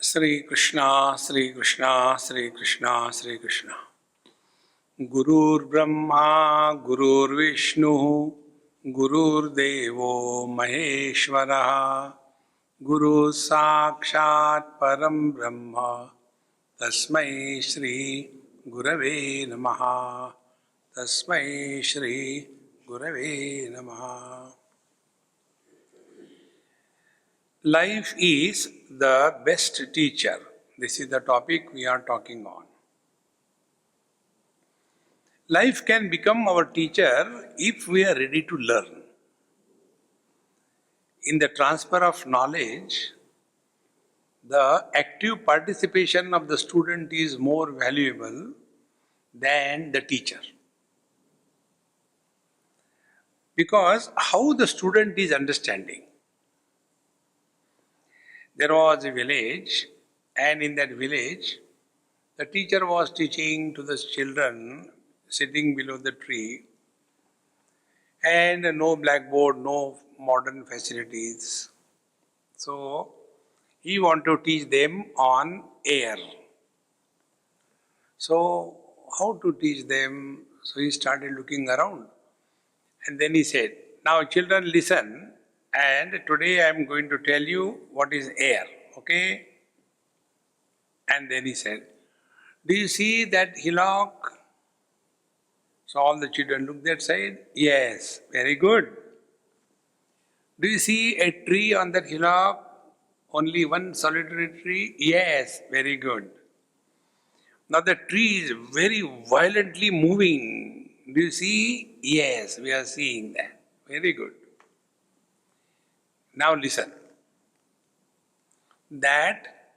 Sri Krishna, Sri Krishna, Sri Krishna, Sri Krishna. Gurur Brahma, Gurur Vishnu, Gurur Devo Maheshwara, Guru Sakshat Param Brahma, Tasmai Shri Gurave Namaha, Tasmai Shri Gurave Namaha. Life is the best teacher. This is the topic we are talking on. Life can become our teacher if we are ready to learn. In the transfer of knowledge, the active participation of the student is more valuable than the teacher. Because how the student is understanding. There was a village, and in that village, the teacher was teaching to the children sitting below the tree, and no blackboard, no modern facilities. So he wanted to teach them on air. So how to teach them? So he started looking around, and then he said, "Now children listen, and today I am going to tell you what is air, okay?" And then he said, "Do you see that hillock?" So all the children looked that side. Yes, very good. Do you see a tree on that hillock? Only one solitary tree? Yes, very good. Now the tree is very violently moving. Do you see? Yes, we are seeing that. Very good. Now listen. That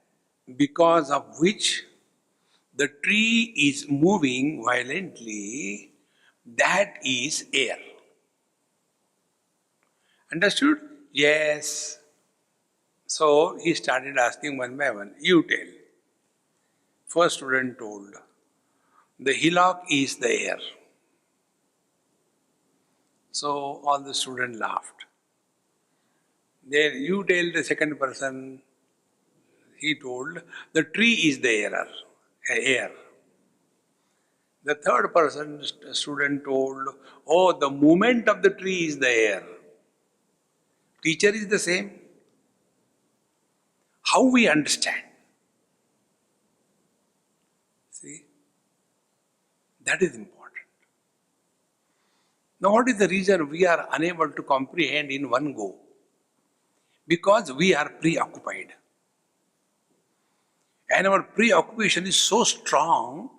because of which the tree is moving violently, that is air. Understood? Yes. So he started asking one by one. You tell. First student told, the hillock is the air. So all the students laughed. Then you tell the second person, he told, the tree is the air. The third person student told, oh, the movement of the tree is the air. Teacher is the same. How we understand? See? That is important. Now what is the reason we are unable to comprehend in one go? Because we are preoccupied. And our preoccupation is so strong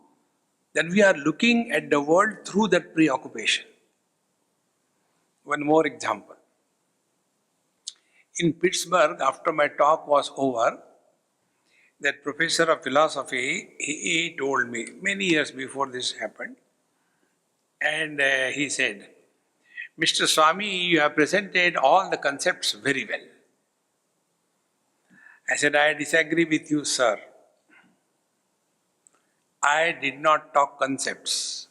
that we are looking at the world through that preoccupation. One more example. In Pittsburgh, after my talk was over, that professor of philosophy, he told me many years before this happened, and he said, Mr. Swami, you have presented all the concepts very well. I said, I disagree with you, sir. I did not talk concepts.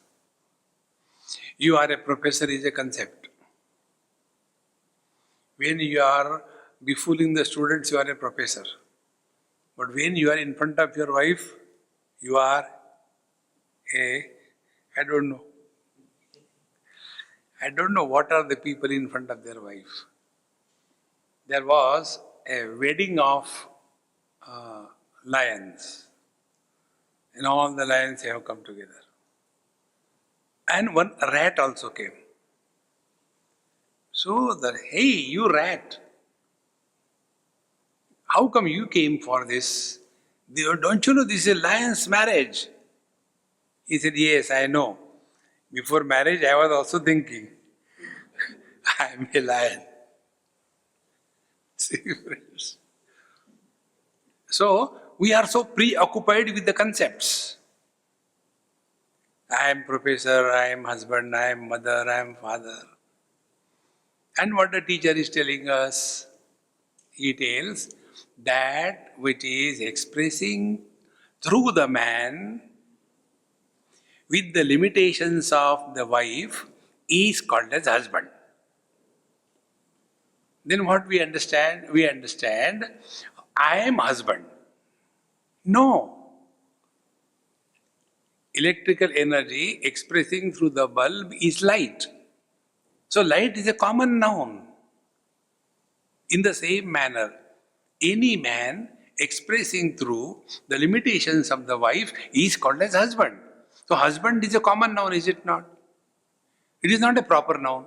You are a professor is a concept. When you are befooling the students, you are a professor. But when you are in front of your wife, you are I don't know. I don't know what are the people in front of their wife. There was a wedding of lions. And all the lions have come together. And one rat also came. So, hey, you rat, how come you came for this? Don't you know this is a lion's marriage? He said, yes, I know. Before marriage, I was also thinking, I am a lion. See, friends. So, we are so preoccupied with the concepts. I am professor, I am husband, I am mother, I am father. And what the teacher is telling us, he tells that which is expressing through the man with the limitations of the wife is called as husband. Then what we understand? We understand, I am husband. No. Electrical energy expressing through the bulb is light. So light is a common noun. In the same manner, any man expressing through the limitations of the wife is called as husband. So husband is a common noun, is it not? It is not a proper noun.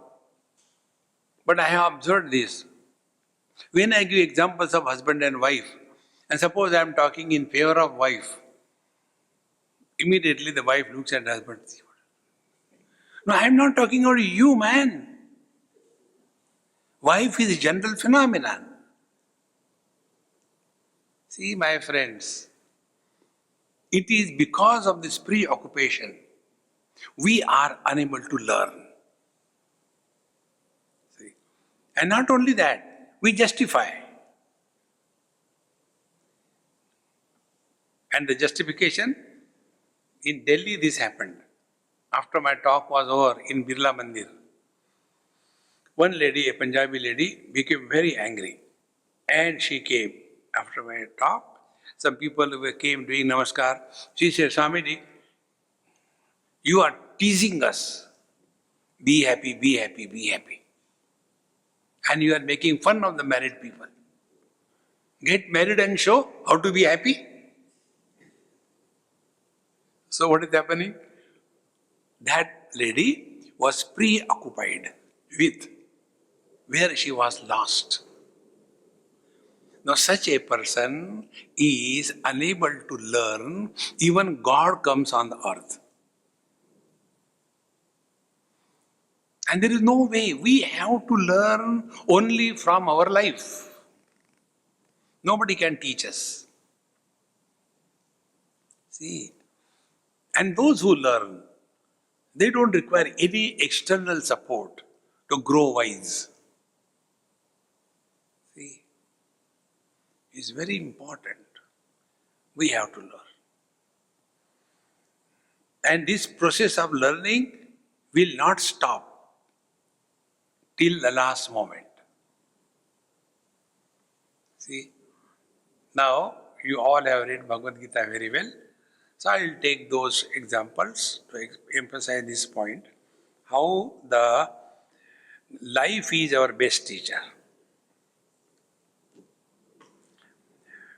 But I have observed this. When I give examples of husband and wife, and suppose I am talking in favor of wife, immediately the wife looks at the husband. No, I am not talking about you, man. Wife is a general phenomenon. See, my friends, it is because of this preoccupation we are unable to learn. See? And not only that, we justify. And the justification, in Delhi this happened. After my talk was over in Birla Mandir, one lady, a Punjabi lady, became very angry. And she came after my talk. Some people who came doing namaskar. She said, Swamiji, you are teasing us. Be happy, be happy, be happy. And you are making fun of the married people. Get married and show how to be happy. So what is happening? That lady was preoccupied with where she was lost. Now such a person is unable to learn, even God comes on the earth. And there is no way. We have to learn only from our life. Nobody can teach us. See, and those who learn, they don't require any external support to grow wise. See, it's very important. We have to learn. And this process of learning will not stop till the last moment. See, now you all have read Bhagavad Gita very well. So I will take those examples to emphasize this point, how the life is our best teacher.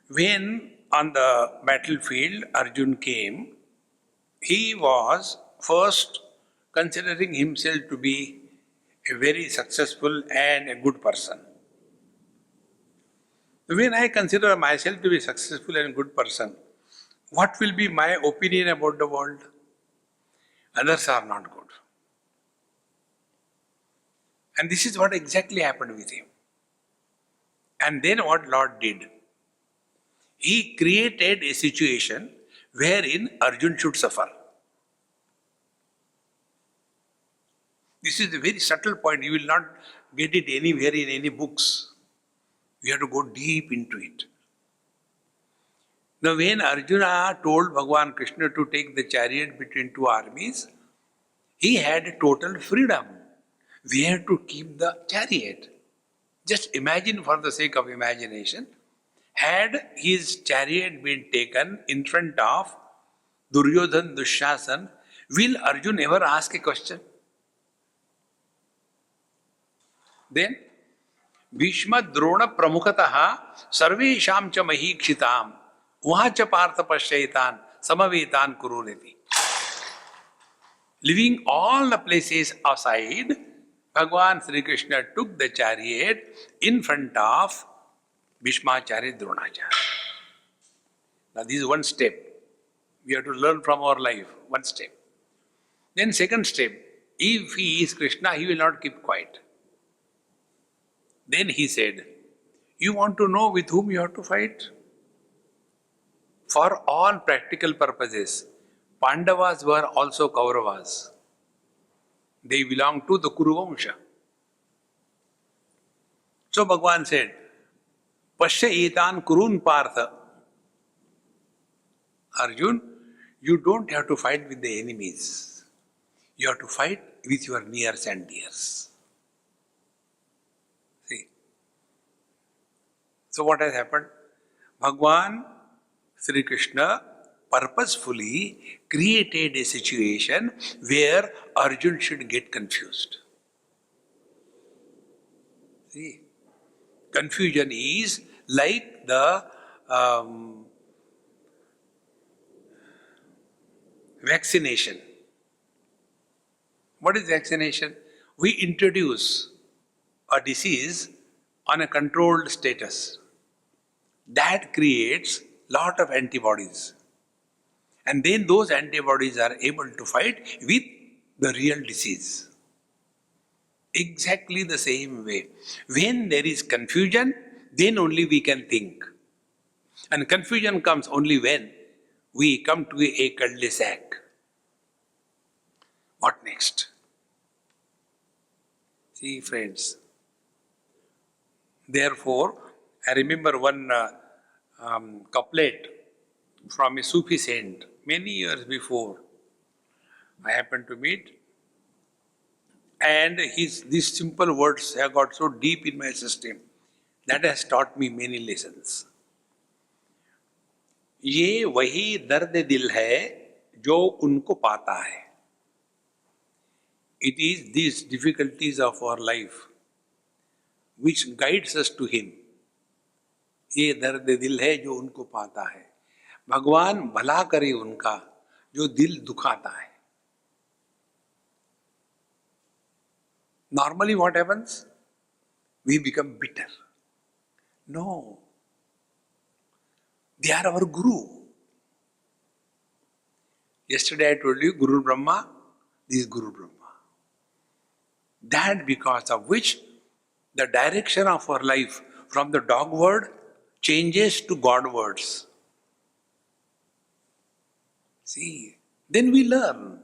When on the battlefield Arjun came, he was first considering himself to be a very successful and a good person. When I consider myself to be a successful and good person, what will be my opinion about the world? Others are not good. And this is what exactly happened with him. And then what Lord did? He created a situation wherein Arjun should suffer. This is a very subtle point. You will not get it anywhere in any books. You have to go deep into it. Now when Arjuna told Bhagavan Krishna to take the chariot between two armies, he had total freedom where to keep the chariot. Just imagine, for the sake of imagination, had his chariot been taken in front of Duryodhan, Dushasan, will Arjun ever ask a question? Then, Bhishma Drona Pramukataha Sarvesham cha Mahikshitam Vacha Partha Pasyaitan Samavetan Kuruneti. Leaving all the places aside, Bhagavan Sri Krishna took the chariot in front of Bhishmacharya Dronacharya. Now this is one step. We have to learn from our life, one step. Then second step, if he is Krishna, he will not keep quiet. Then he said, you want to know with whom you have to fight? For all practical purposes, Pandavas were also Kauravas. They belong to the Kuru Vamsha. So Bhagavan said, Pasya etan kurun partha. Arjun, you don't have to fight with the enemies. You have to fight with your nears and dears. See. So what has happened? Bhagavan Sri Krishna purposefully created a situation where Arjun should get confused. See, confusion is like the vaccination. What is vaccination? We introduce a disease on a controlled status. That creates lot of antibodies. And then those antibodies are able to fight with the real disease. Exactly the same way. When there is confusion, then only we can think. And confusion comes only when we come to a cul-de-sac. What next? See, friends. Therefore, I remember one couplet from a Sufi saint many years before I happened to meet. And these simple words have got so deep in my system that has taught me many lessons. ये वही दर्द दिल है जो उनको पाता है. It is these difficulties of our life which guides us to Him. ये दर्द दिल है जो उनको पाता है. भगवान भला करे उनका जो दिल दुखाता है. Normally what happens? We become bitter. No. They are our Guru. Yesterday I told you Guru Brahma, this is Guru Brahma. That because of which the direction of our life from the dogward changes to Godwards. See, then we learn.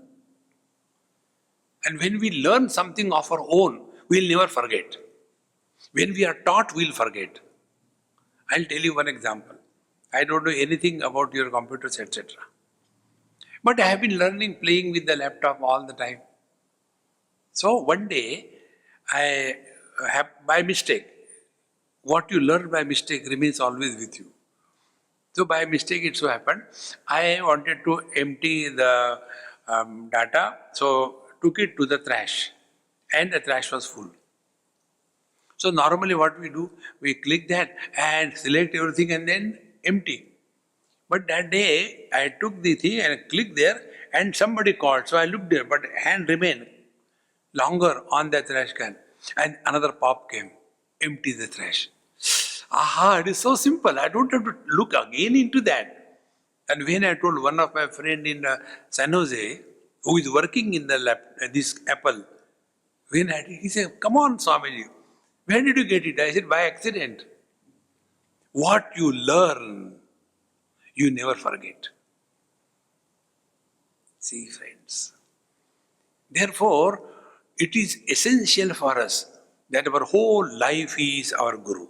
And when we learn something of our own, we'll never forget. When we are taught, we'll forget. I'll tell you one example. I don't know anything about your computers, etc. But I have been learning, playing with the laptop all the time. So one day, I have, by mistake, what you learn by mistake remains always with you. So by mistake it so happened, I wanted to empty the data, so took it to the trash and the trash was full. So normally what we do, we click that and select everything and then empty. But that day I took the thing and clicked there and somebody called, so I looked there, but hand remained longer on the trash can and another pop came, empty the trash. Aha, it is so simple, I don't have to look again into that. And when I told one of my friend in San Jose, who is working in the lab, this Apple, he said, come on Swamiji, where did you get it? I said, by accident. What you learn, you never forget. See, friends. Therefore, it is essential for us that our whole life is our Guru.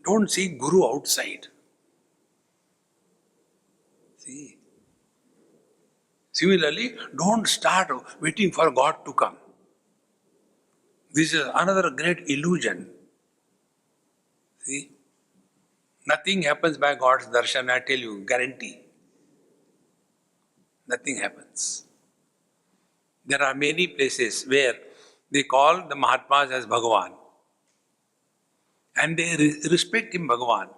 Don't see Guru outside. See. Similarly, don't start waiting for God to come. This is another great illusion. See? Nothing happens by God's darshan, I tell you, guarantee. Nothing happens. There are many places where they call the Mahatmas as Bhagavan. And they respect him, Bhagavan.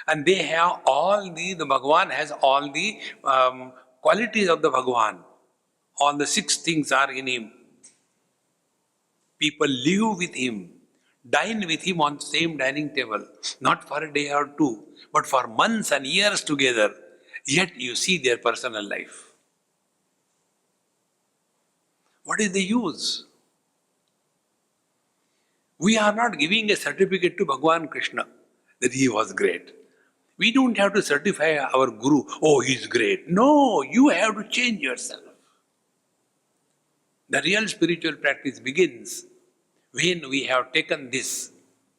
And they have the Bhagavan has all the qualities of the Bhagavan. All the 6 things are in him. People live with him, dine with him on the same dining table, not for a day or two, but for months and years together. Yet you see their personal life. What is the use? We are not giving a certificate to Bhagavan Krishna that he was great. We don't have to certify our Guru, oh, he's great. No, you have to change yourself. The real spiritual practice begins when we have taken this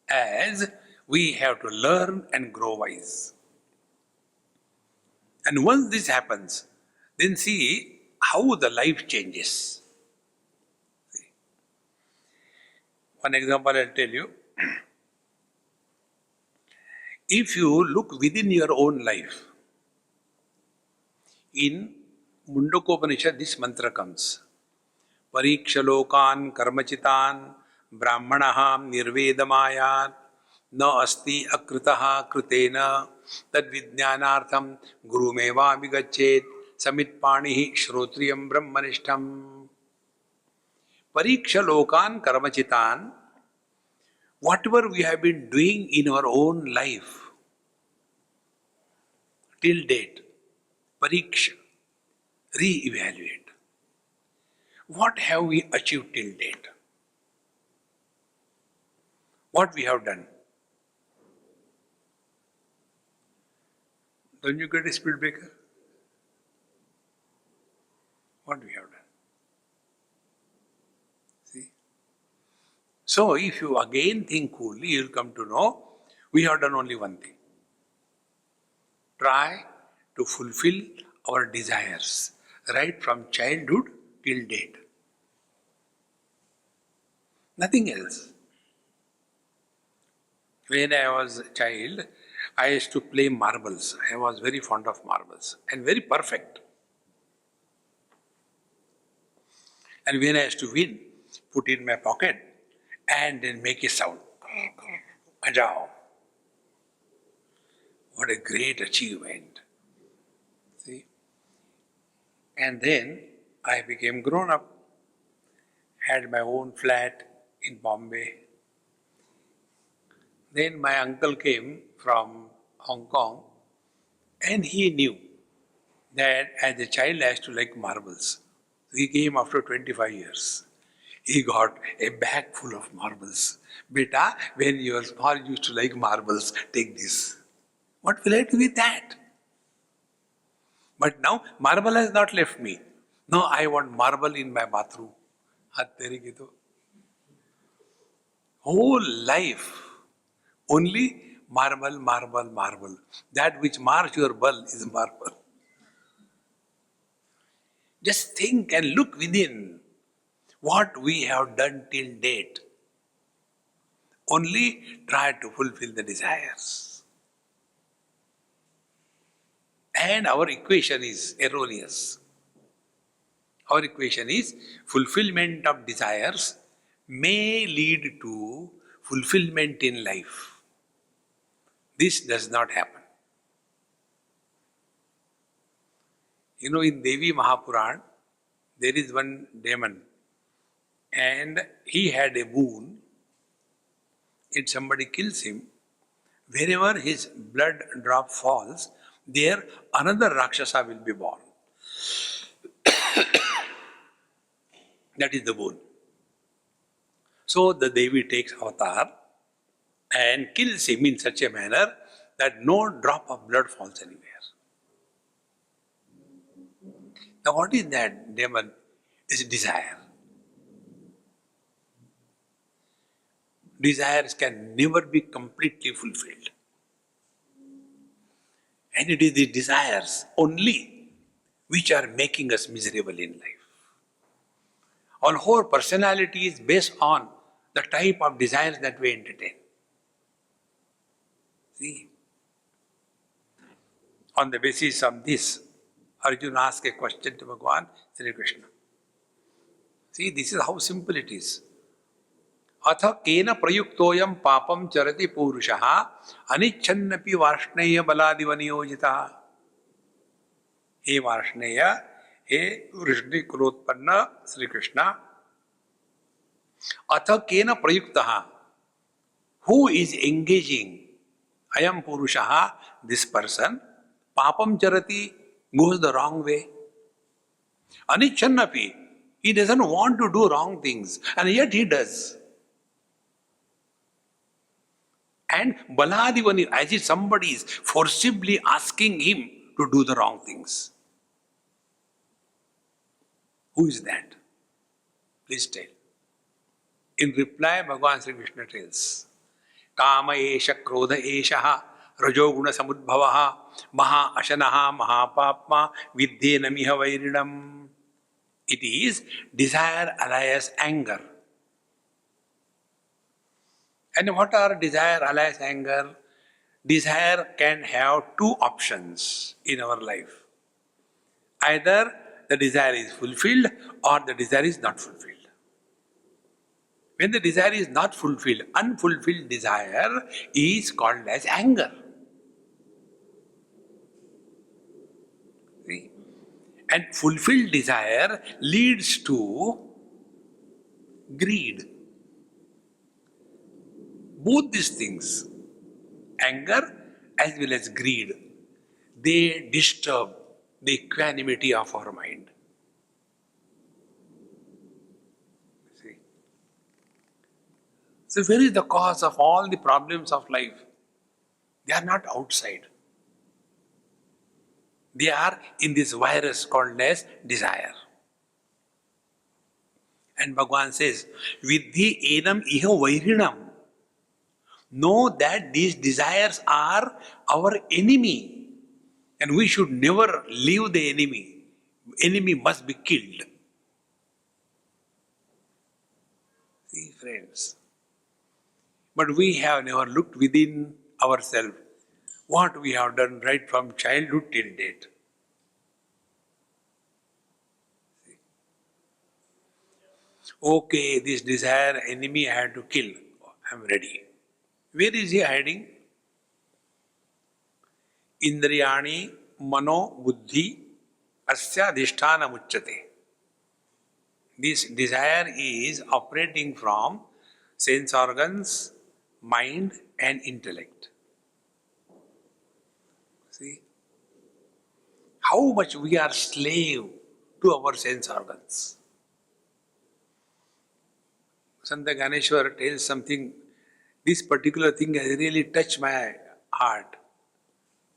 as we have to learn and grow wise. And once this happens, then see how the life changes. See. One example I'll tell you. If you look within your own life, In Mundakopanishad, this mantra comes. Parikshalokan karmachitan brahmanaham nirvedamayan na asti akritaha kritena tad vijnanartham gurumeva vigachet samit panihi shrotriyam brahmanishtam. Parikshalokan karmachitan, whatever we have been doing in our own life till date, pariksha, re-evaluate. What have we achieved till date? What we have done? Don't you get a speed breaker? What we have done? See? So if you again think coolly, you will come to know we have done only one thing. Try to fulfill our desires right from childhood till date. Nothing else. When I was a child, I used to play marbles. I was very fond of marbles and very perfect. And when I used to win, put it in my pocket and then make a sound. Ajao. What a great achievement. See? And then I became grown up, had my own flat in Bombay. Then my uncle came from Hong Kong and he knew that as a child I used to like marbles. He came after 25 years. He got a bag full of marbles. Beta, when you were small, you used to like marbles, take this. What will I do with that? But now, marble has not left me. No, I want marble in my bathroom. Whole life, only marble, marble, marble. That which mars your ball is marble. Just think and look within what we have done till date. Only try to fulfill the desires. And our equation is erroneous. Our equation is fulfillment of desires may lead to fulfillment in life. This does not happen. You know, in Devi Mahapuran, there is one demon and he had a boon. If somebody kills him, wherever his blood drop falls, there another Rakshasa will be born. That is the boon. So the Devi takes avatar and kills him in such a manner that no drop of blood falls anywhere. Now what is that demon? It's desire. Desires can never be completely fulfilled. And it is the desires only which are making us miserable in life. Our whole personality is based on the type of desires that we entertain. See? On the basis of this, Arjuna asked a question to Bhagavan Sri Krishna. See, this is how simple it is. Atha kena prayuktoyam papam charati purushaha anichannapi varshneya baladiva niyojita. He Varshneya, he Vrishni Kulotpanna Sri Krishna. Atha kena prayuktaha. Who is engaging? Ayam Purushaha, this person. Papam charati, goes the wrong way. Anichannapi, he doesn't want to do wrong things, and yet he does. And baladivani, as if somebody is forcibly asking him to do the wrong things. Who is that? Please tell. In reply, Bhagavan Sri Krishna tells, Kama esha krodha esha rajoguna samudbhavaha maha ashanaha mahapapma vidyena miha vairinam. It is desire alias anger. And what are desire alias anger? Desire can have two options in our life. Either the desire is fulfilled or the desire is not fulfilled. When the desire is not fulfilled, unfulfilled desire is called as anger. See? And fulfilled desire leads to greed. Both these things, anger as well as greed, they disturb the equanimity of our mind. See? So where is the cause of all the problems of life? They are not outside. They are in this virus called as desire. And Bhagavan says, Vidhi enam iha vairinam. Know that these desires are our enemy. And we should never leave the enemy. Enemy must be killed. See, friends. But we have never looked within ourselves what we have done right from childhood till date. See. Okay, this desire enemy I had to kill. I am ready. Where is he hiding? Indriyani mano buddhi asya adhisthana muchyate. This desire is operating from sense organs, mind and intellect. See? How much we are slave to our sense organs. Santa Ganeshwar tells something, this particular thing has really touched my heart.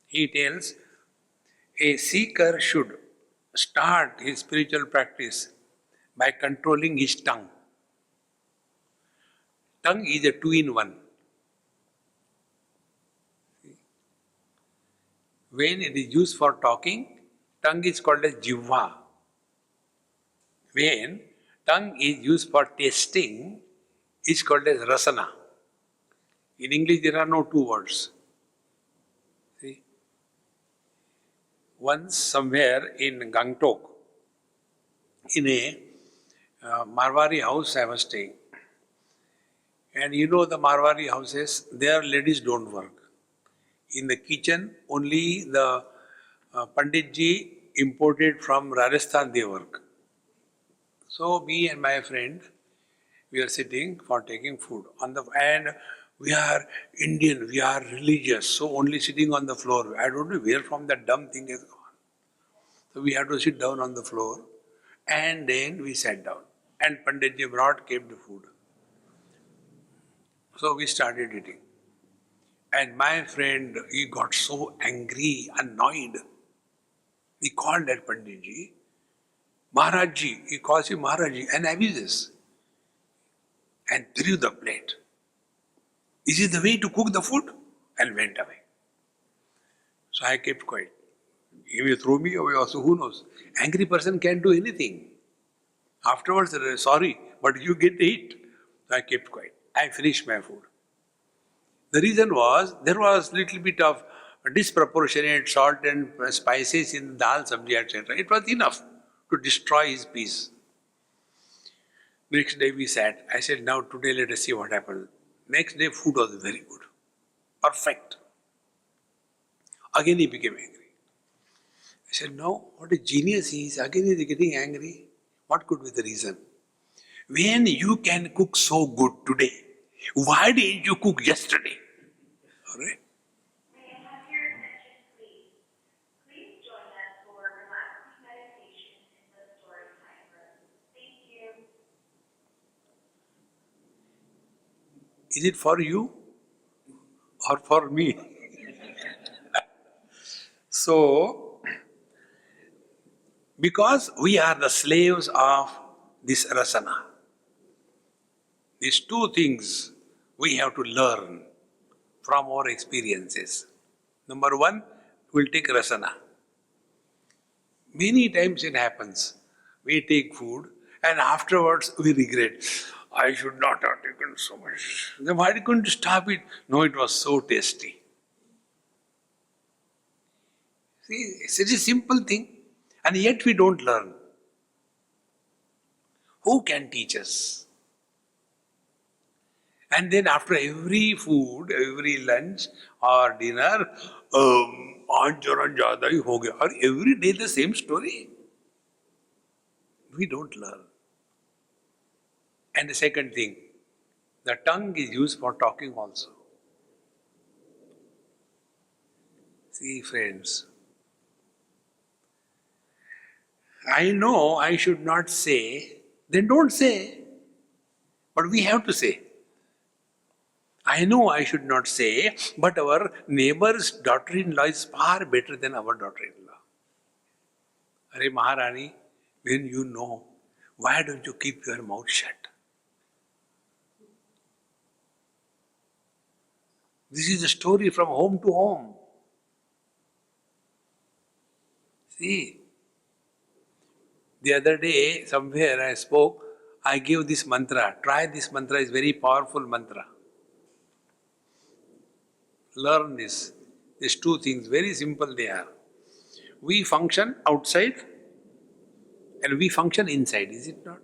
He tells, a seeker should start his spiritual practice by controlling his tongue. Tongue is a two-in-one. When it is used for talking, tongue is called as jivva. When tongue is used for tasting, it's called as rasana. In English, there are no two words. See? Once somewhere in Gangtok, in a Marwari house I was staying. And you know the Marwari houses, there ladies don't work. In the kitchen, only the Panditji imported from Rajasthan they work. So me and my friend, we are sitting for taking food and we are Indian, we are religious, so only sitting on the floor. I don't know where from that dumb thing has gone. So we had to sit down on the floor and then we sat down. And Panditji kept the food. So we started eating. And my friend, he got so angry, annoyed. He called that Panditji, Maharajji, he calls him Maharajji and abuses. And threw the plate. Is it the way to cook the food? And went away. So I kept quiet. He may throw me away also, who knows? Angry person can't do anything. Afterwards, sorry, but you get it. So I kept quiet. I finished my food. The reason was, there was little bit of disproportionate salt and spices in dal, sabji, etc. It was enough to destroy his peace. Next day we sat. I said, now today let us see what happened. Next day food was very good. Perfect. Again he became angry. I said, no, what a genius he is. Again he is getting angry. What could be the reason? When you can cook so good today, why didn't you cook yesterday? All right? May I have your attention, please? Please join us for relaxing meditation in the story time room. Thank you. Is it for you or for me? So, because we are the slaves of this rasana, these two things we have to learn from our experiences. Number one, we'll take rasana. Many times it happens, we take food and afterwards we regret. I should not have taken so much. Then why couldn't you stop it? No, it was so tasty. See, it's a simple thing. And yet we don't learn. Who can teach us? And then after every food, every lunch or dinner, आज जरा ज़्यादा ही हो गया. और every day the same story. We don't learn. And the second thing, the tongue is used for talking also. See, friends, I know I should not say, then don't say. But we have to say. I know I should not say, but our neighbor's daughter-in-law is far better than our daughter-in-law. Arey Maharani, when you know, why don't you keep your mouth shut? This is a story from home to home. See, the other day, somewhere I spoke, I gave this mantra. Try this mantra, it's very powerful mantra. Learn this. These two things, very simple they are. We function outside and we function inside, is it not?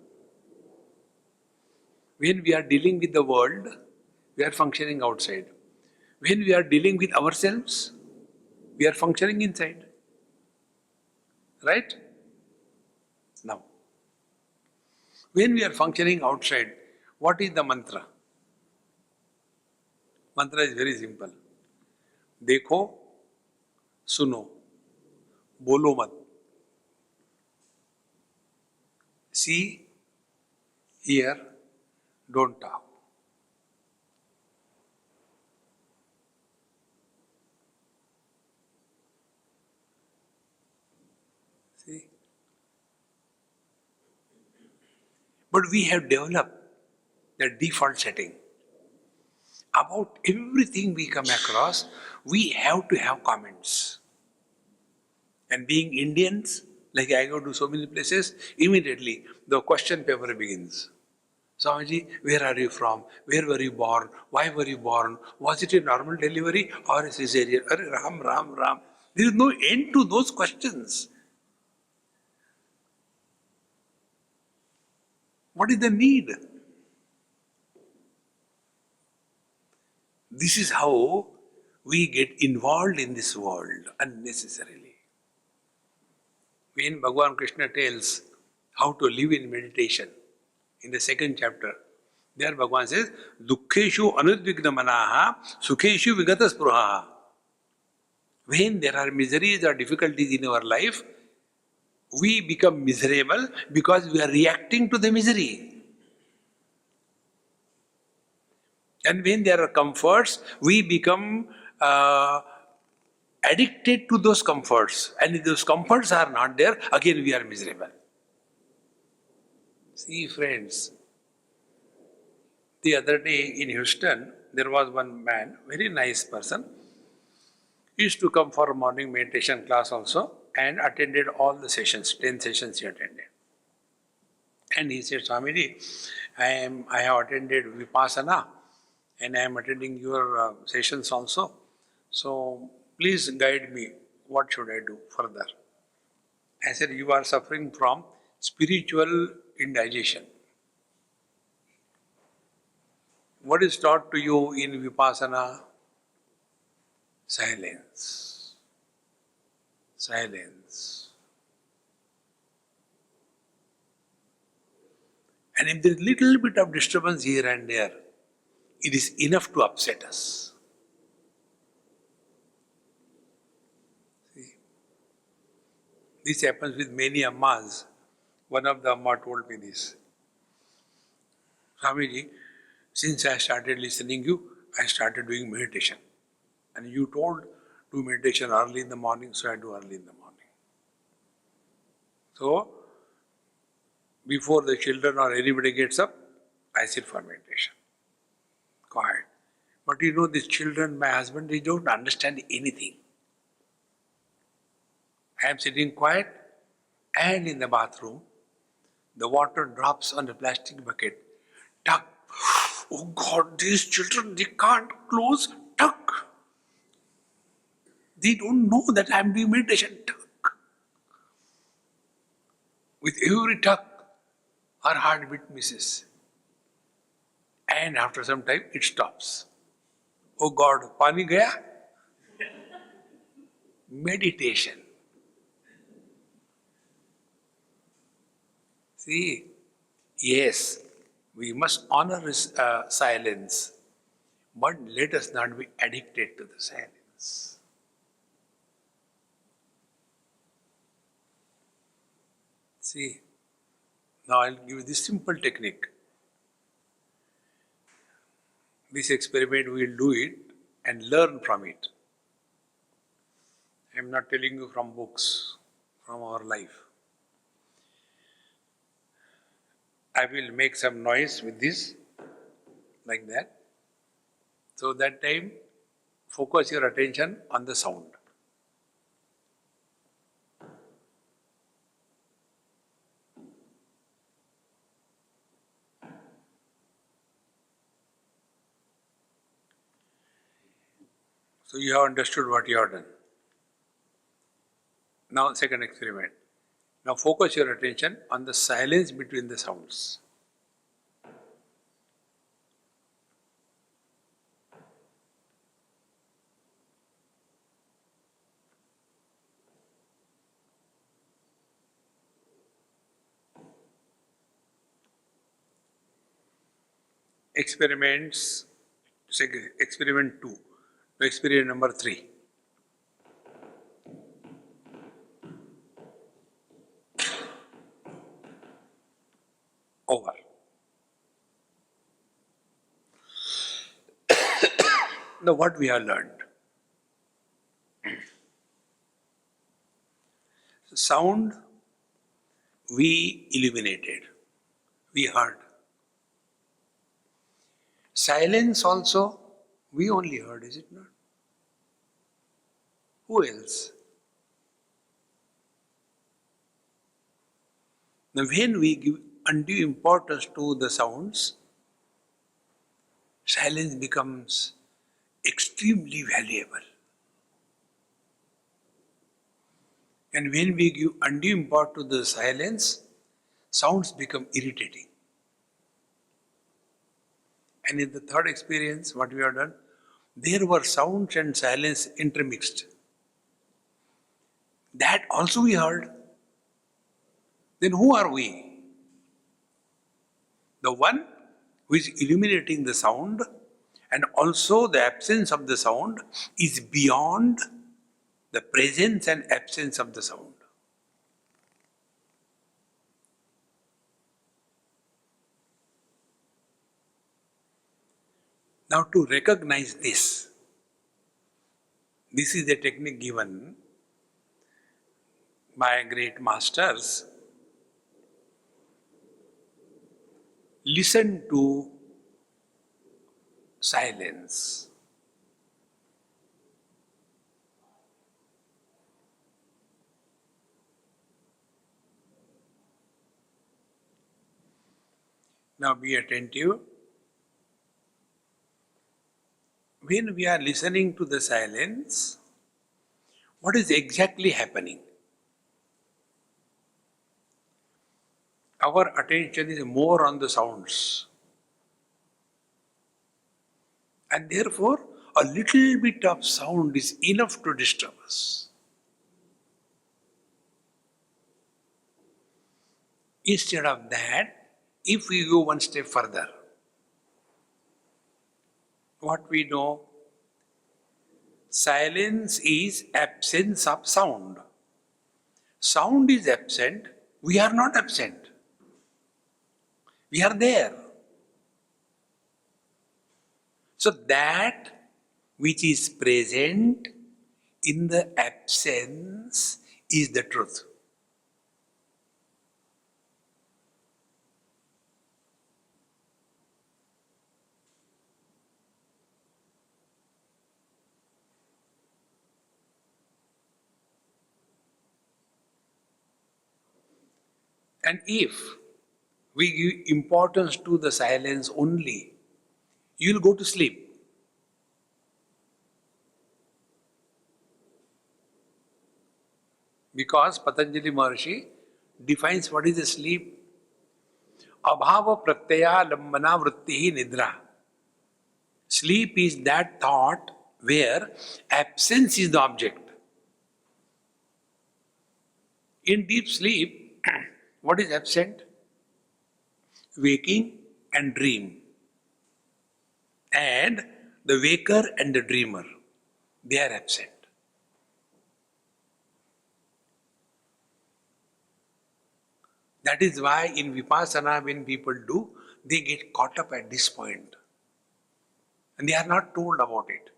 When we are dealing with the world, we are functioning outside. When we are dealing with ourselves, we are functioning inside. Right? Now, when we are functioning outside, what is the mantra? Mantra is very simple. देखो, सुनो, बोलो मत. See, hear, don't talk. See? But we have developed the default setting. About everything we come across, we have to have comments. And being Indians, like I go to so many places, immediately the question paper begins. Swamiji, where are you from? Where were you born? Why were you born? Was it a normal delivery or a cesarean? Arre, Ram, Ram, Ram. There is no end to those questions. What is the need? This is how we get involved in this world unnecessarily. When Bhagavan Krishna tells how to live in meditation, in the second chapter, there Bhagavan says, Dukkheshu anudvigna manaha, sukheshu vigata spruhaha. When there are miseries or difficulties in our life, we become miserable because we are reacting to the misery. And when there are comforts, we become addicted to those comforts. And if those comforts are not there, again we are miserable. See, friends, the other day in Houston, there was one man, very nice person. He used to come for a morning meditation class also and attended all the sessions, 10 sessions he attended. And he said, Swamiji, I have attended Vipassana and I am attending your sessions also. So please guide me. What should I do further? I said, you are suffering from spiritual indigestion. What is taught to you in Vipassana? Silence. Silence. And if there is little bit of disturbance here and there, it is enough to upset us. See? This happens with many ammas. One of the amma told me this. Swamiji, since I started listening you, I started doing meditation. And you told do meditation early in the morning, so I do early in the morning. So, before the children or anybody gets up, I sit for meditation. Quiet. But you know, these children, my husband, they don't understand anything. I am sitting quiet and in the bathroom, the water drops on the plastic bucket. Tuck. Oh God, these children, they can't close. Tuck. They don't know that I am doing meditation. Tuck. With every tuck, her heartbeat misses. And after some time, it stops. Oh God, pani gaya? Meditation. See, yes, we must honor silence, but let us not be addicted to the silence. See, now I'll give you this simple technique. This experiment, we'll do it and learn from it. I'm not telling you from books, from our life. I will make some noise with this, like that. So that time, focus your attention on the sound. So you have understood what you have done. Now, second experiment. Now focus your attention on the silence between the sounds. Experiments, experiment 2, experiment number 3. Over. Now what we have learned? Sound we illuminated, we heard. Silence also we only heard, is it not? Who else? Now when we give undue importance to the sounds, silence becomes extremely valuable. And when we give undue importance to the silence, sounds become irritating. And in the third experience, what we have done, there were sounds and silence intermixed. That also we heard. Then who are we? The one who is illuminating the sound, and also the absence of the sound is beyond the presence and absence of the sound. Now to recognize this is the technique given by great masters. Listen to silence. Now be attentive. When we are listening to the silence, what is exactly happening? Our attention is more on the sounds. And therefore, a little bit of sound is enough to disturb us. Instead of that, if we go one step further, what we know, silence is absence of sound. Sound is absent, we are not absent. We are there. So that which is present in the absence is the truth. And if we give importance to the silence only, you will go to sleep. Because Patanjali Maharshi defines what is a sleep. Abhava pratyaya lambana vritti nidra. Sleep is that thought where absence is the object. In deep sleep, what is absent? Waking and dream. And the waker and the dreamer, they are absent. That is why in Vipassana, when people do, they get caught up at this point. And they are not told about it.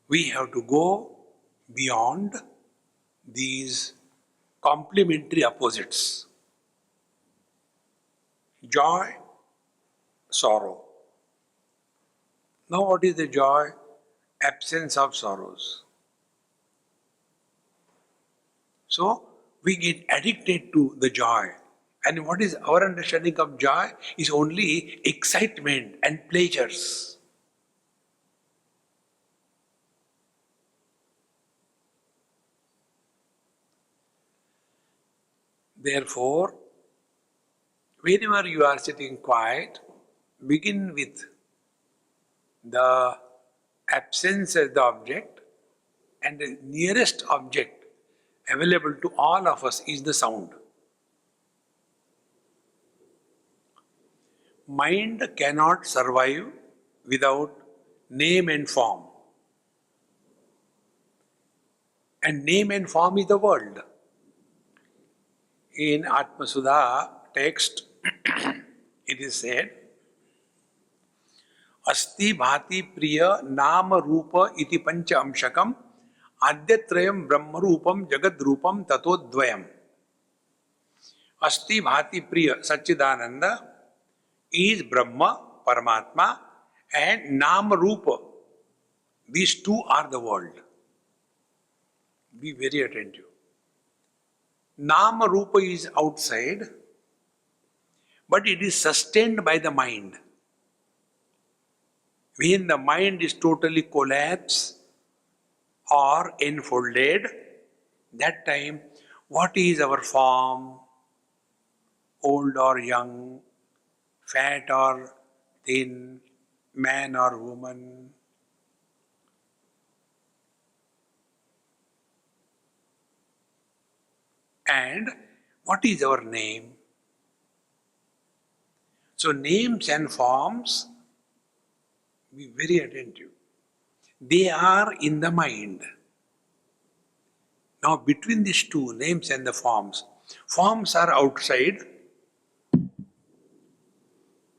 We have to go beyond these complementary opposites. Joy, sorrow. Now what is the joy? Absence of sorrows. So we get addicted to the joy. And what is our understanding of joy is only excitement and pleasures. Therefore, whenever you are sitting quiet, begin with the absence as the object, and the nearest object available to all of us is the sound. Mind cannot survive without name and form. And name and form is the world. In Atmasudha text, it is said, Asti bhati priya nama rupa iti pancha amshakam adyatrayam brahma rupam jagad rupam tato dvayam. Asti bhati priya Satchidananda is Brahma, Paramatma, and Nama Rupa. These two are the world. Be very attentive. Nama Rupa is outside, but it is sustained by the mind. When the mind is totally collapsed or enfolded, that time, what is our form? Old or young, fat or thin, man or woman. And what is our name? So names and forms, be very attentive. They are in the mind. Now between these two, names and the forms are outside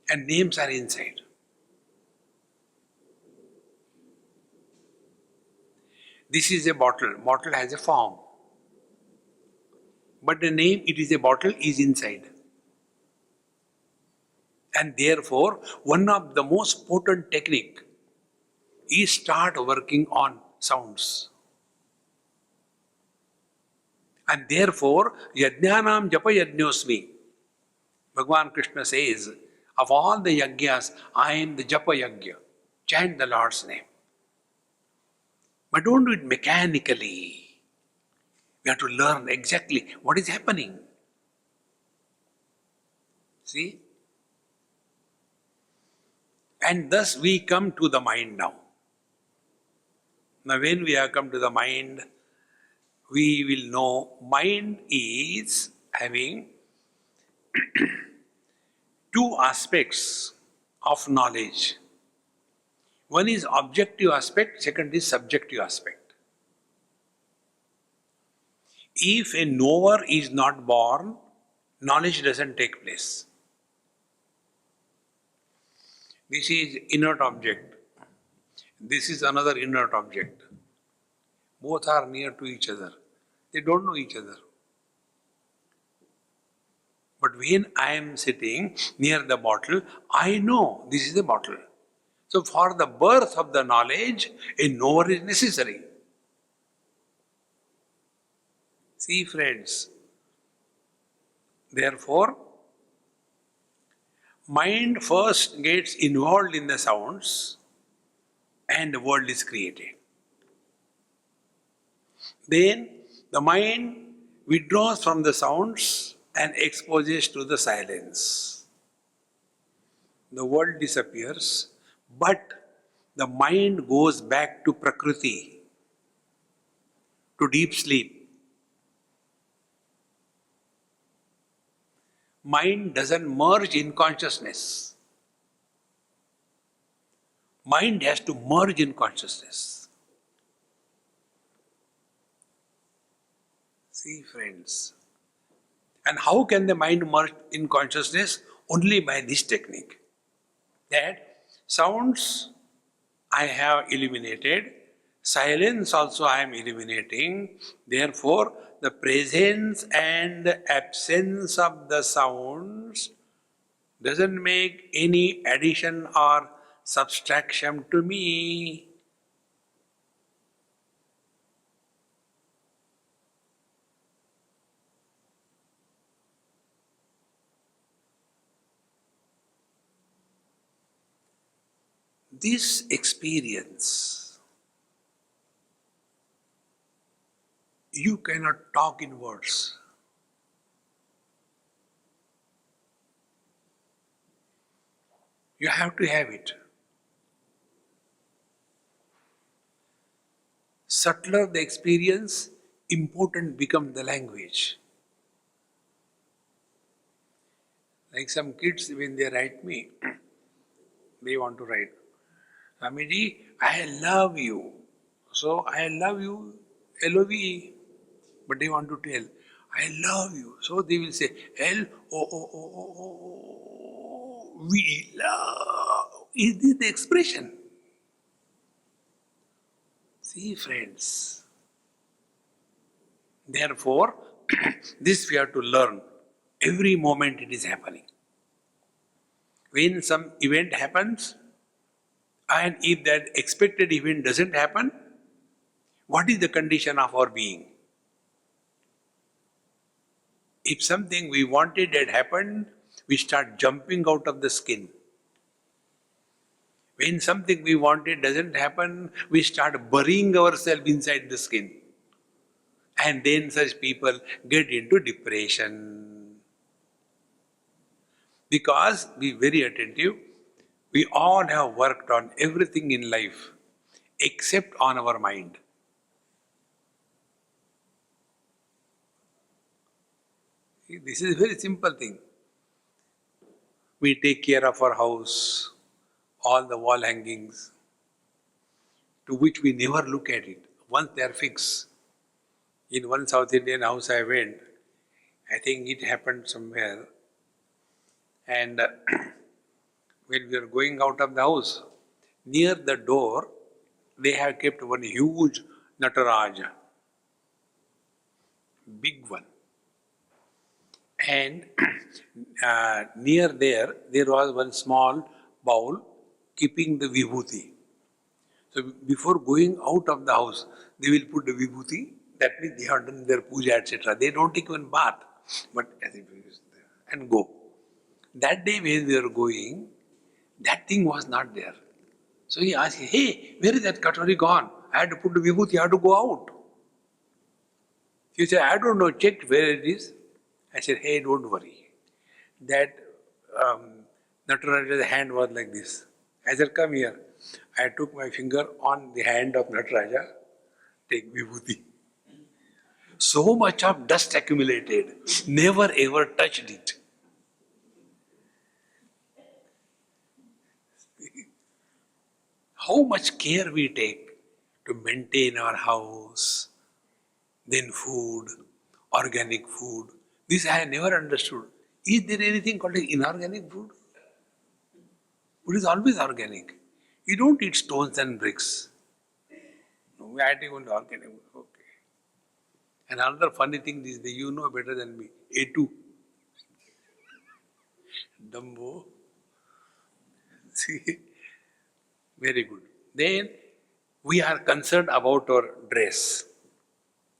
and names are inside. This is a bottle. Bottle has a form. But the name, it is a bottle, is inside. And therefore, one of the most potent technique is start working on sounds. And therefore, yajnanam japa yajñosmi. Bhagavan Krishna says, of all the yajñas, I am the japa yajña. Chant the Lord's name. But don't do it mechanically. We have to learn exactly what is happening. See? And thus we come to the mind now. Now when we have come to the mind, we will know mind is having two aspects of knowledge. One is objective aspect, second is subjective aspect. If a knower is not born, knowledge doesn't take place. This is inert object. This is another inert object. Both are near to each other. They don't know each other. But when I am sitting near the bottle, I know this is a bottle. So for the birth of the knowledge, a knower is necessary. See friends, therefore, mind first gets involved in the sounds and the world is created. Then the mind withdraws from the sounds and exposes to the silence. The world disappears, but the mind goes back to Prakriti, to deep sleep. Mind doesn't merge in consciousness. Mind has to merge in consciousness. See, friends. And how can the mind merge in consciousness? Only by this technique. That sounds I have eliminated, silence also I am eliminating. Therefore, the presence and the absence of the sounds doesn't make any addition or subtraction to me. This experience, you cannot talk in words. You have to have it. Subtler the experience, important becomes the language. Like some kids, when they write me, they want to write, Swamiji, I love you. So I love you, L-O-V-E. But they want to tell, I love you. So they will say, L-O-O-O-O-O-V, love. Is this the expression? See, friends. Therefore, this we have to learn. Every moment it is happening. When some event happens, and if that expected event doesn't happen, what is the condition of our being? If something we wanted had happened, we start jumping out of the skin. When something we wanted doesn't happen, we start burying ourselves inside the skin. And then such people get into depression. Because, be very attentive, we all have worked on everything in life except on our mind. This is a very simple thing. We take care of our house, all the wall hangings, to which we never look at it. Once they are fixed. In one South Indian house I went, I think it happened somewhere, and when we were going out of the house, near the door, they have kept one huge Nataraja, big one. And near there was one small bowl keeping the vibhuti. So before going out of the house, they will put the vibhuti. That means they have done their puja, etc. They don't take even bath, but as if it is there, and go. That day when we were going, that thing was not there. So he asked, hey, where is that katori gone? I had to put the vibhuti, I had to go out. He said, I don't know, checked where it is. I said, hey, don't worry. That Nataraja's hand was like this. I said, come here. I took my finger on the hand of Nataraja, take vibhuti. So much of dust accumulated, never ever touched it. How much care we take to maintain our house, then food, organic food. This I have never understood. Is there anything called inorganic food? Food is always organic. You don't eat stones and bricks. No, I take only organic food. Okay. And another funny thing is that you know better than me. A2. Dumbo. See, very good. Then we are concerned about our dress.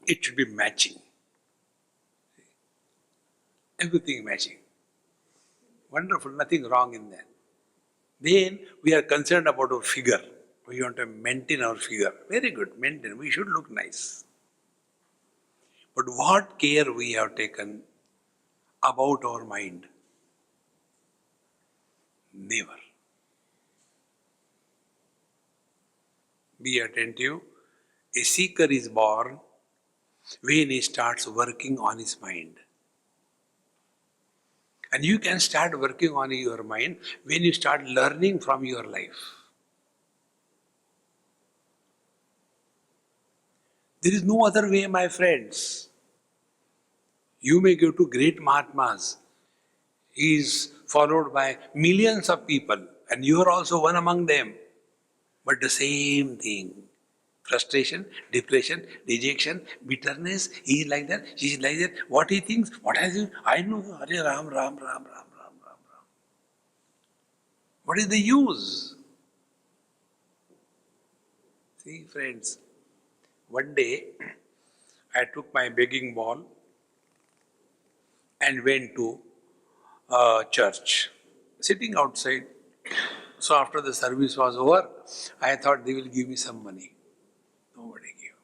It should be matching. Everything matching. Wonderful, nothing wrong in that. Then we are concerned about our figure. We want to maintain our figure. Very good, maintain. We should look nice. But what care we have taken about our mind? Never. Be attentive. A seeker is born when he starts working on his mind. And you can start working on your mind when you start learning from your life. There is no other way, my friends. You may go to great Mahatmas. He is followed by millions of people, and you are also one among them. But the same thing. Frustration, depression, dejection, bitterness, he is like that, she is like that. What he thinks, what has he, I know, Hare Ram, Ram, Ram, Ram, Ram, Ram, Ram. What is the use? See, friends, one day I took my begging bowl and went to a church, sitting outside. So after the service was over, I thought they will give me some money. Nobody gave.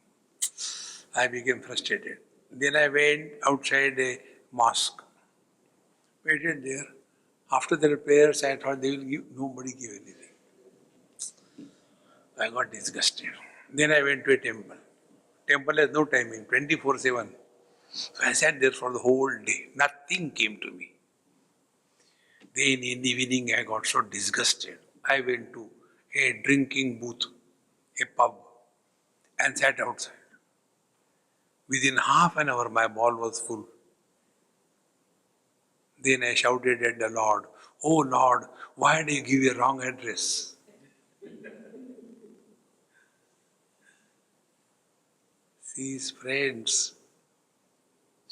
I became frustrated. Then I went outside a mosque, waited there. After their prayers, I thought they will give. Nobody gave anything. I got disgusted. Then I went to a temple. Temple has no timing, 24/7. So I sat there for the whole day. Nothing came to me. Then in the evening, I got so disgusted. I went to a drinking booth, a pub, and sat outside. Within half an hour, my ball was full. Then I shouted at the Lord, "Oh Lord, why did you give a wrong address?" See, friends,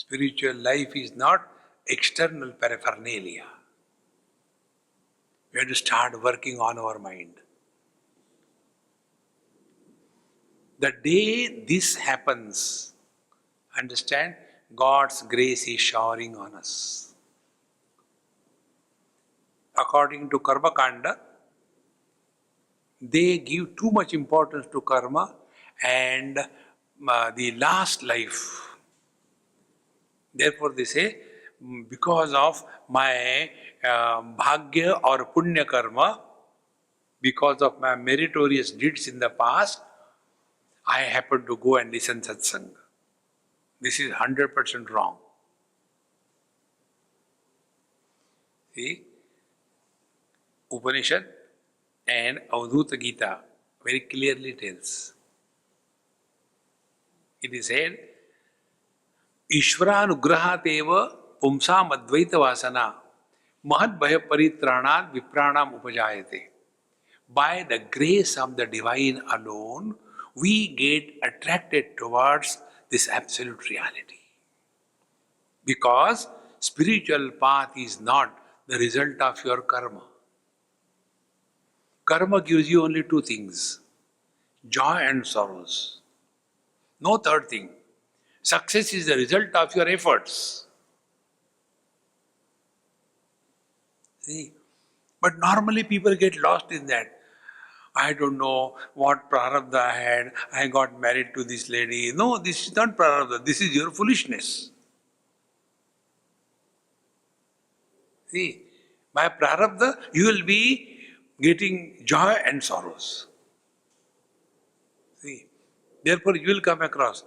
spiritual life is not external paraphernalia. We have to start working on our mind. The day this happens, understand, God's grace is showering on us. According to Karma Kanda, they give too much importance to karma and the last life. Therefore, they say, because of my bhagya or punya karma, because of my meritorious deeds in the past, I happen to go and listen satsang. This is 100% wrong. See, Upanishad and Avadhuta Gita very clearly tells. It is said, Ishvaranugrahat eva pumsam advaita vasana mahad bhaya paritranad vipranam upajayate. By the grace of the divine alone, we get attracted towards this absolute reality. Because spiritual path is not the result of your karma. Karma gives you only two things, joy and sorrows. No third thing. Success is the result of your efforts. See? But normally people get lost in that. I don't know what prarabdha I had. I got married to this lady. No, this is not prarabdha. This is your foolishness. See, by prarabdha, you will be getting joy and sorrows. See, therefore you will come across.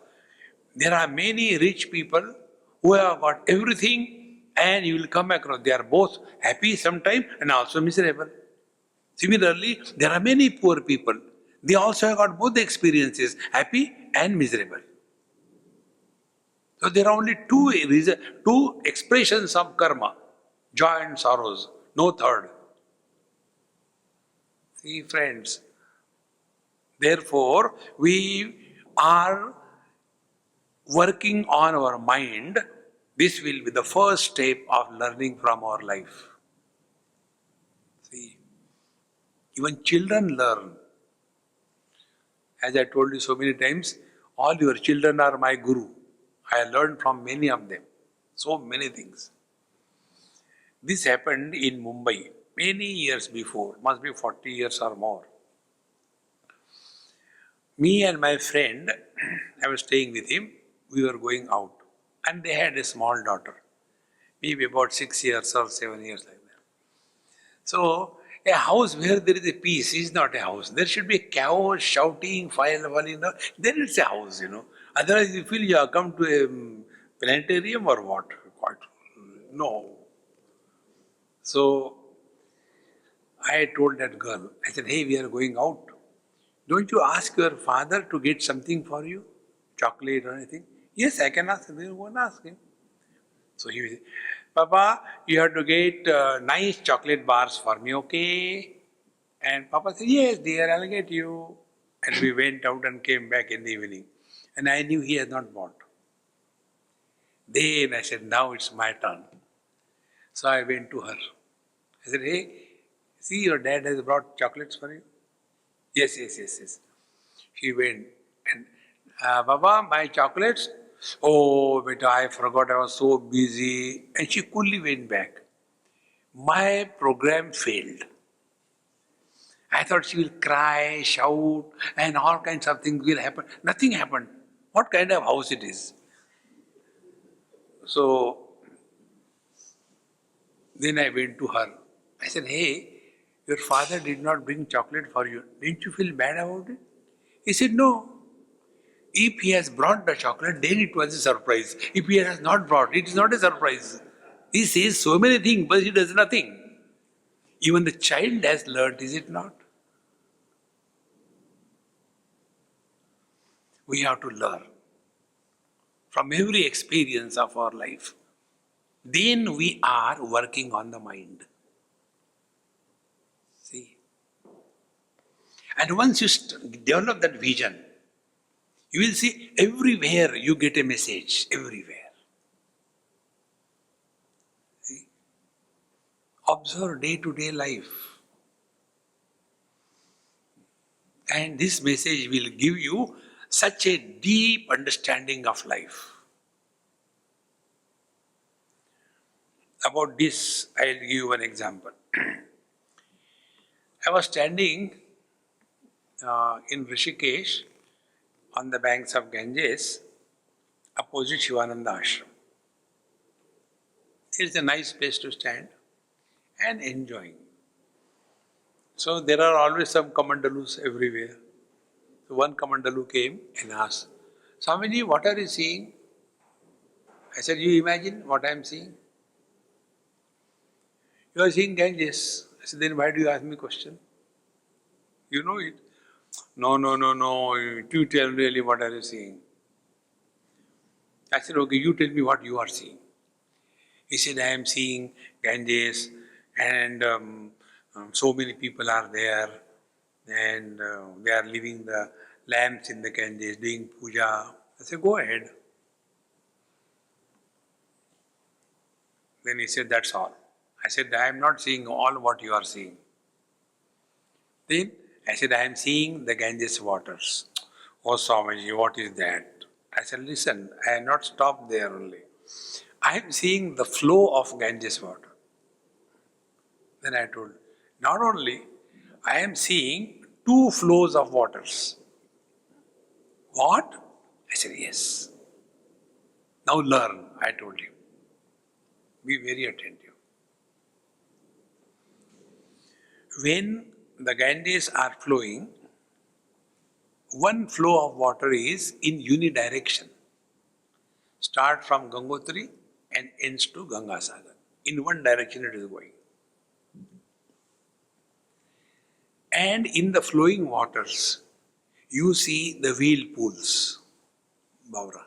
There are many rich people who have got everything, and you will come across. They are both happy sometimes and also miserable. Similarly, there are many poor people. They also have got both the experiences, happy and miserable. So there are only two expressions of karma, joy and sorrows, no third. See, friends, therefore, we are working on our mind. This will be the first step of learning from our life. See, even children learn. As I told you so many times, all your children are my guru. I learned from many of them. So many things. This happened in Mumbai many years before, must be 40 years or more. Me and my friend, I was staying with him, we were going out. And they had a small daughter, maybe about 6 years or 7 years like that. So, a house where there is a peace is not a house. There should be chaos, shouting, fire, then it's a house. Otherwise, you feel you have come to a planetarium or what? Quite, no. So, I told that girl, I said, hey, we are going out. Don't you ask your father to get something for you? Chocolate or anything? Yes, I can ask him. Then go and ask him. So he will say, Papa, you have to get nice chocolate bars for me, okay? And Papa said, yes, dear, I'll get you. And we went out and came back in the evening. And I knew he had not bought. Then I said, now it's my turn. So I went to her. I said, hey, see, your dad has brought chocolates for you. Yes, yes, yes, yes. She went and, Baba, my chocolates? Oh, beta, I forgot, I was so busy. And she coolly went back. My program failed. I thought she will cry, shout, and all kinds of things will happen. Nothing happened. What kind of house it is? So, then I went to her. I said, hey, your father did not bring chocolate for you. Didn't you feel bad about it? He said, no. If he has brought the chocolate, then it was a surprise. If he has not brought, it is not a surprise. He says so many things, but he does nothing. Even the child has learnt, is it not? We have to learn from every experience of our life. Then we are working on the mind. See? And once you develop that vision, you will see everywhere you get a message, everywhere. See? Observe day-to-day life. And this message will give you such a deep understanding of life. About this, I'll give you an example. I was standing in Rishikesh on the banks of Ganges, opposite Shivananda Ashram. It's a nice place to stand and enjoying. So there are always some Kamandalus everywhere. So one Kamandalu came and asked, Swamiji, what are you seeing? I said, you imagine what I am seeing? You are seeing Ganges. I said, then why do you ask me question? You know it. No, no, no, no. You tell really what are you seeing? I said, okay, you tell me what you are seeing. He said, I am seeing Ganges and so many people are there and they are leaving the lamps in the Ganges, doing puja. I said, go ahead. Then he said, that's all. I said, I am not seeing all what you are seeing. Then I said, I am seeing the Ganges waters. Oh Swamiji, what is that? I said, listen, I am not stopped there only. I am seeing the flow of Ganges water. Then I told, not only, I am seeing two flows of waters. What? I said, yes. Now learn, I told him. Be very attentive. When the Ganges are flowing, one flow of water is in unidirection. Start from Gangotri and ends to Gangasagar. In one direction it is going. And in the flowing waters, you see the wheel pools, Baura.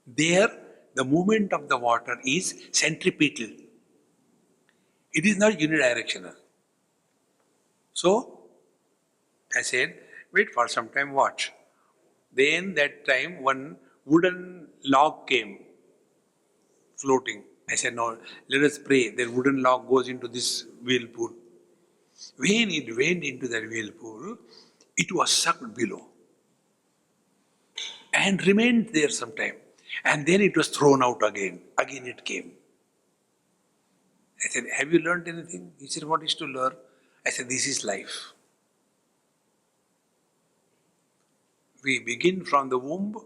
There, the movement of the water is centripetal. It is not unidirectional. So, I said, wait for some time, watch. Then that time one wooden log came floating. I said, no, let us pray. The wooden log goes into this whirlpool. When it went into that whirlpool, it was sucked below and remained there some time. And then it was thrown out again. Again it came. I said, have you learned anything? He said, what is to learn? I said, this is life. We begin from the womb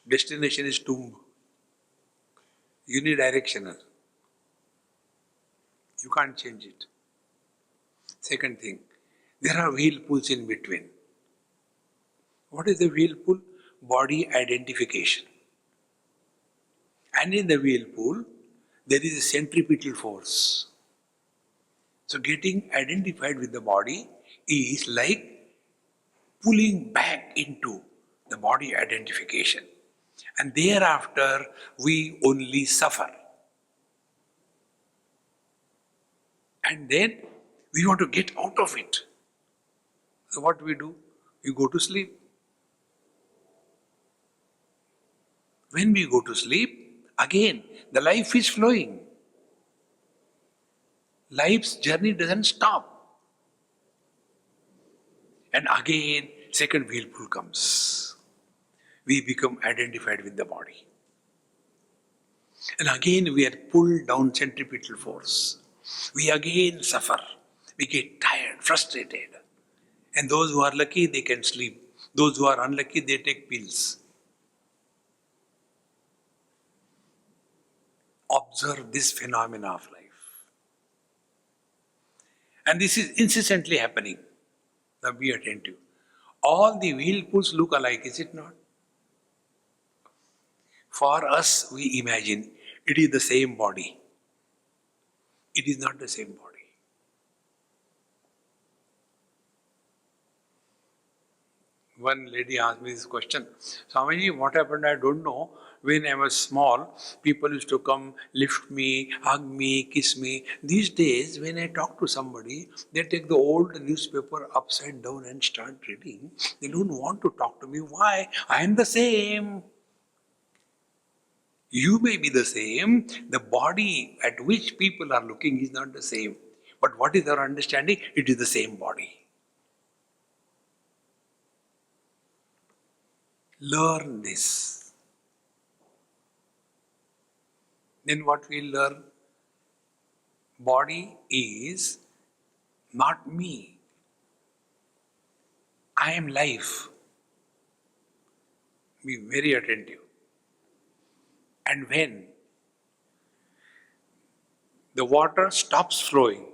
Destination is tomb. Unidirectional. You can't change it. Second thing, there are wheel pulls in between. What is the wheel pull? Body identification. And in the wheel pull, there is a centripetal force. So getting identified with the body is like pulling back into the body identification. And thereafter, we only suffer. And then we want to get out of it. So what we do? We go to sleep. When we go to sleep, again, the life is flowing. Life's journey doesn't stop. And again, second wheel pull comes. We become identified with the body. And again, we are pulled down centripetal force. We again suffer. We get tired, frustrated. And those who are lucky, they can sleep. Those who are unlucky, they take pills. Observe this phenomena of life. And this is incessantly happening. Now be attentive. All the wheel pulls look alike, is it not? For us, we imagine it is the same body. It is not the same body. One lady asked me this question, Swamiji, what happened? I don't know. When I was small, people used to come, lift me, hug me, kiss me. These days, when I talk to somebody, they take the old newspaper upside down and start reading. They don't want to talk to me. Why? I am the same. You may be the same. The body at which people are looking is not the same. But what is our understanding? It is the same body. Learn this. Then what we learn? Body is not me. I am life. Be very attentive. And when the water stops flowing,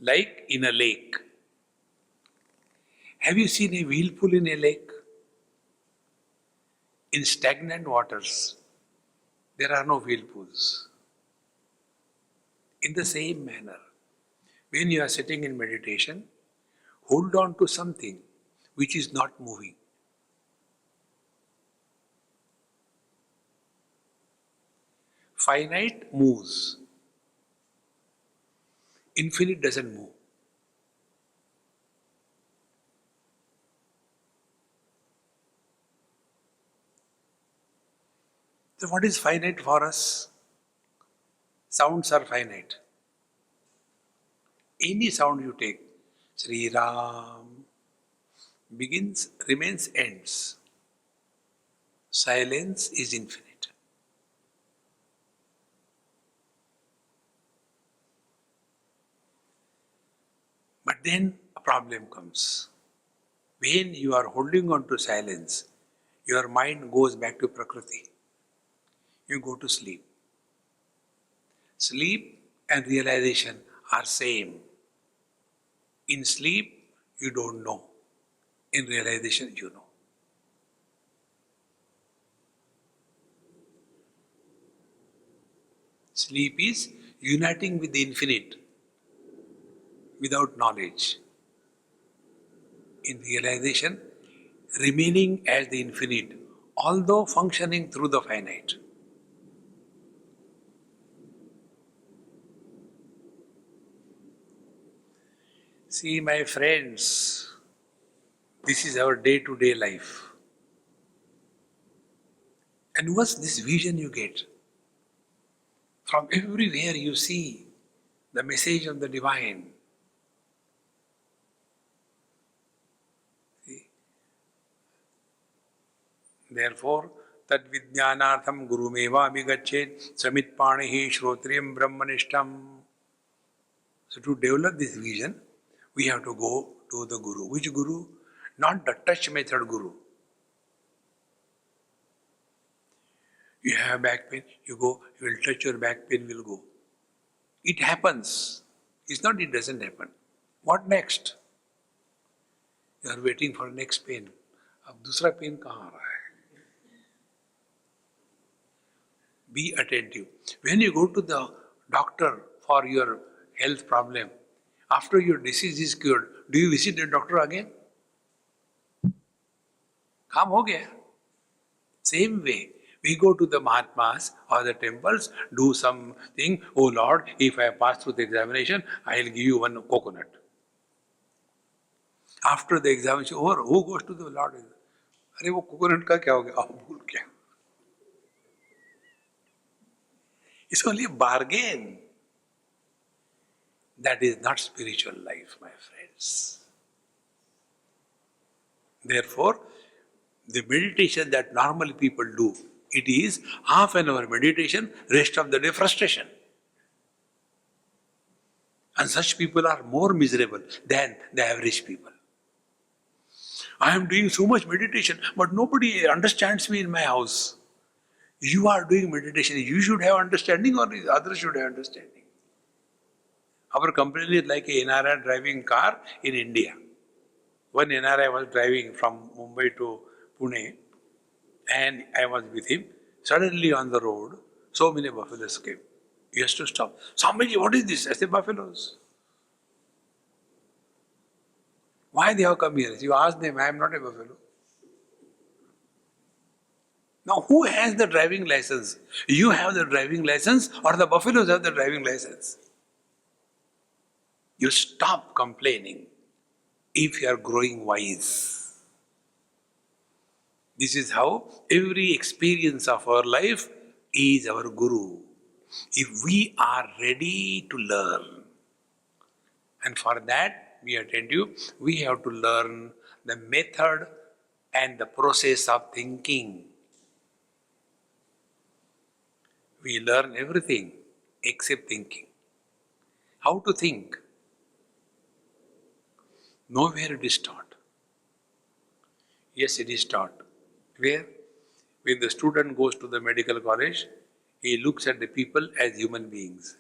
like in a lake. Have you seen a whirlpool in a lake? In stagnant waters, there are no whirlpools. In the same manner, when you are sitting in meditation, hold on to something which is not moving. Finite moves. Infinite doesn't move. So what is finite for us? Sounds are finite. Any sound you take, Sri Ram, begins, remains, ends. Silence is infinite. But then a problem comes. When you are holding on to silence, your mind goes back to Prakriti. You go to sleep. Sleep and realization are same. In sleep, you don't know. In realization, you know. Sleep is uniting with the infinite without knowledge. In realization, remaining as the infinite, although functioning through the finite. See, my friends, this is our day-to-day life. And what's this vision you get? From everywhere you see the message of the divine. See? Therefore, tad vijnanartham gurumeva abhigachet samitpanihi shrotriyam brahmanishtam. So to develop this vision, we have to go to the Guru. Which Guru? Not the touch method Guru. You have back pain, you go, you will touch your back pain, will go. It happens. It's not it doesn't happen. What next? You are waiting for next pain. अब दूसरा pen कहाँ आ रहा है? Be attentive. When you go to the doctor for your health problem, after your disease is cured, do you visit the doctor again? काम हो गया. Same way, we go to the Mahatmas or the temples, do something, oh Lord, if I pass through the examination, I'll give you one coconut. After the examination over, who goes to the Lord? अरे वो coconut का क्या हो गया? आप भूल गया. It's only a bargain. That is not spiritual life, my friends. Therefore, the meditation that normally people do, it is half an hour meditation, rest of the day frustration. And such people are more miserable than the average people. I am doing so much meditation, but nobody understands me in my house. You are doing meditation, you should have understanding or others should have understanding. Our company is like a NRI driving car in India. One NRI was driving from Mumbai to Pune and I was with him. Suddenly on the road, so many buffaloes came. He has to stop. Swamiji, what is this? I said, buffaloes. Why they have come here? You ask them, I am not a buffalo. Now who has the driving license? You have the driving license or the buffaloes have the driving license? You stop complaining if you are growing wise. This is how every experience of our life is our guru. If we are ready to learn, and for that, be attentive, we have to learn the method and the process of thinking. We learn everything except thinking. How to think? Nowhere it is taught. Yes, it is taught. Where? When the student goes to the medical college, he looks at the people as human beings.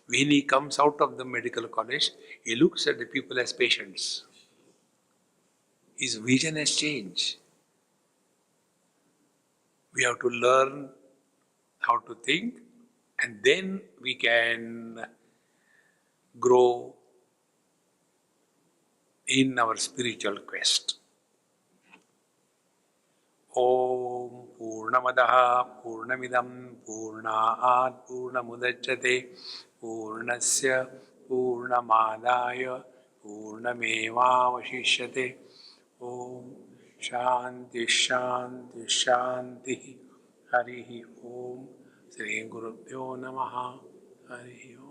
When he comes out of the medical college, he looks at the people as patients. His vision has changed. We have to learn how to think and then we can grow in our spiritual quest. Om Purnamadaha Purnamidam Purnaat Purnamudachyate Purnasya Purnamadaya Purnamevavashishyate. Om Shanti Shanti Shanti. Harihi Om. Sri Gurubhyo Namaha. Harihi Om.